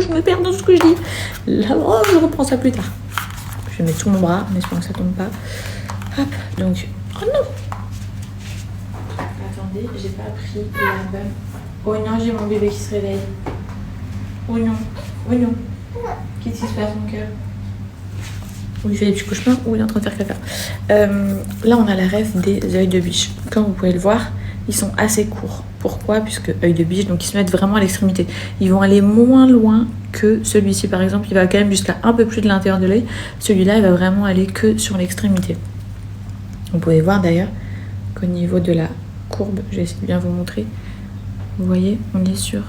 je me perds dans ce que je dis. Là, oh, je reprends ça plus tard. Je vais mettre sur mon bras, en espérant que ça tombe pas. Hop, donc, oh non. Attendez, j'ai pas pris l'album. Oh non, j'ai mon bébé qui se réveille. Oh non, oh non. Qu'est-ce qui se passe, mon cœur? Ou il fait des petits cauchemars, ou il est en train de faire caca. Là, on a la ref des œils de biche. Comme vous pouvez le voir, ils sont assez courts. Pourquoi? Puisque œil de biche, donc ils se mettent vraiment à l'extrémité. Ils vont aller moins loin que celui-ci, par exemple. Il va quand même jusqu'à un peu plus de l'intérieur de l'œil. Celui-là, il va vraiment aller que sur l'extrémité. Vous pouvez voir d'ailleurs qu'au niveau de la courbe, je vais essayer de bien vous montrer. Vous voyez, on est sur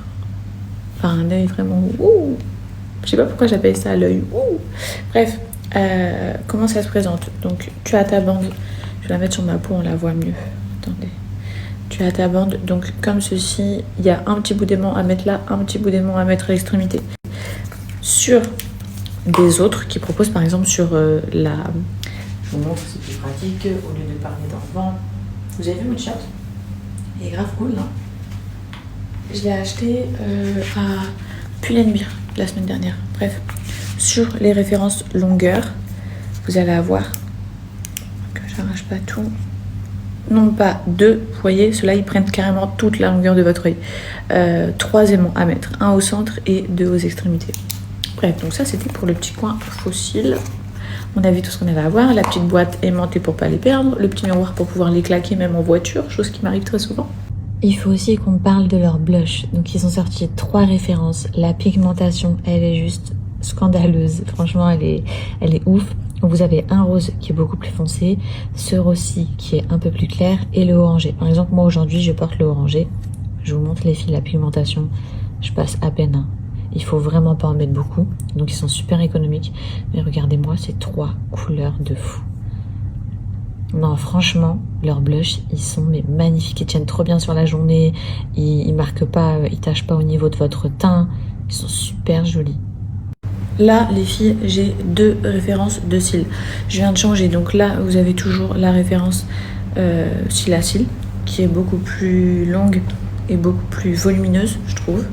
un œil vraiment... Ouh, je sais pas pourquoi j'appelle ça l'œil. Bref. Comment ça se présente? Donc tu as ta bande, je vais la mettre sur ma peau, on la voit mieux. Attendez. Tu as ta bande, donc comme ceci, il y a un petit bout d'aimant à mettre là, un petit bout d'aimant à mettre à l'extrémité. Sur des autres qui proposent par exemple sur la... Je vous montre, c'est plus pratique, au lieu de parler d'enfant. Vous avez vu mon t-shirt? Il est grave cool là. Je l'ai acheté à Pull&Bear la semaine dernière. Bref. Sur les références longueur, vous allez avoir, que j'arrache pas tout, non pas deux, vous voyez, ceux-là ils prennent carrément toute la longueur de votre œil. 3 aimants à mettre, un au centre et 2 aux extrémités. Bref, donc ça c'était pour le petit coin fossile. On a vu tout ce qu'on avait à voir, la petite boîte aimantée pour pas les perdre, le petit miroir pour pouvoir les claquer même en voiture, chose qui m'arrive très souvent. Il faut aussi qu'on parle de leur blush. Donc ils ont sorti 3 références. La pigmentation, elle est juste scandaleuse, franchement elle est ouf. Vous avez un rose qui est beaucoup plus foncé, ce rossi qui est un peu plus clair et le orangé. Par exemple moi aujourd'hui je porte le orangé, je vous montre les fils, la pigmentation, je passe à peine un. Il faut vraiment pas en mettre beaucoup, donc ils sont super économiques, mais regardez-moi ces 3 couleurs de fou. Non franchement leurs blushs ils sont mais magnifiques, ils tiennent trop bien sur la journée, ils marquent pas, ils tâchent pas au niveau de votre teint, ils sont super jolis. Là, les filles, j'ai 2 références de cils. Je viens de changer. Donc là, vous avez toujours la référence cils à cils, qui est beaucoup plus longue et beaucoup plus volumineuse, je trouve.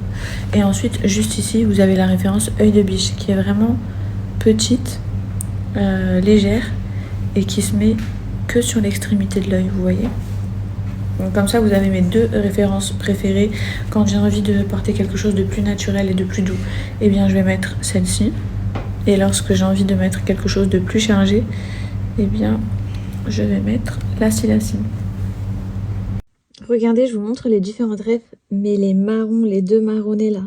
Et ensuite, juste ici, vous avez la référence œil de biche, qui est vraiment petite, légère, et qui se met que sur l'extrémité de l'œil, vous voyez. Donc comme ça, vous avez mes 2 références préférées. Quand j'ai envie de porter quelque chose de plus naturel et de plus doux, eh bien je vais mettre celle-ci. Et lorsque j'ai envie de mettre quelque chose de plus chargé, eh bien je vais mettre la Silacine. Regardez, je vous montre les différentes refs, mais les marrons, les 2 marronnés là,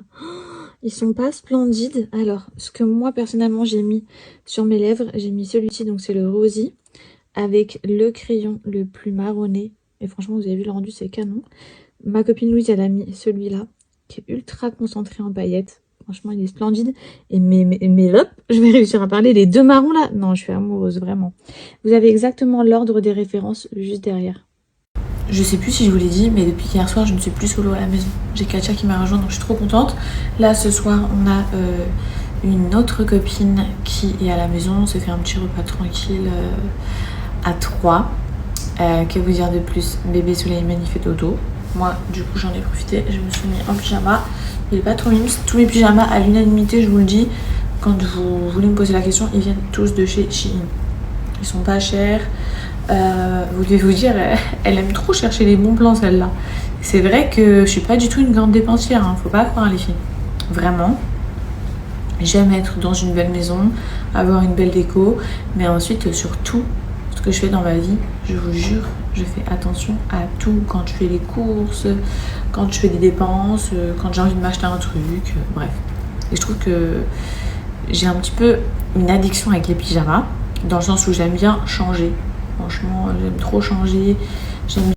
ils sont pas splendides. Alors, ce que moi personnellement j'ai mis sur mes lèvres, j'ai mis celui-ci, donc c'est le Rosy, avec le crayon le plus marronné. Et franchement, vous avez vu le rendu, c'est canon. Ma copine Louise, elle a mis celui-là, qui est ultra concentré en paillettes. Franchement, il est splendide. Et mais hop, je vais réussir à parler. Les 2 marrons là, non, je suis amoureuse, vraiment. Vous avez exactement l'ordre des références juste derrière. Je sais plus si je vous l'ai dit, mais depuis hier soir, je ne suis plus solo à la maison. J'ai Katia qui m'a rejoint, donc je suis trop contente. Là, ce soir, on a une autre copine qui est à la maison. On s'est fait un petit repas tranquille à 3. Que vous dire de plus? Bébé Soleiman il fait dodo. Moi du coup j'en ai profité, je me suis mis en pyjama. Il est pas trop mimes. Tous mes pyjamas à l'unanimité, je vous le dis, quand vous voulez me poser la question, ils viennent tous de chez Shein. Ils sont pas chers. Vous devez vous dire, elle aime trop chercher les bons plans celle-là. C'est vrai que je suis pas du tout une grande dépensière, hein. Faut pas croire les filles. Vraiment. J'aime être dans une belle maison, avoir une belle déco, mais ensuite surtout ce que je fais dans ma vie, je vous jure, je fais attention à tout. Quand je fais les courses, quand je fais des dépenses, quand j'ai envie de m'acheter un truc, bref. Et je trouve que j'ai un petit peu une addiction avec les pyjamas, dans le sens où j'aime bien changer. Franchement, j'aime trop changer. J'aime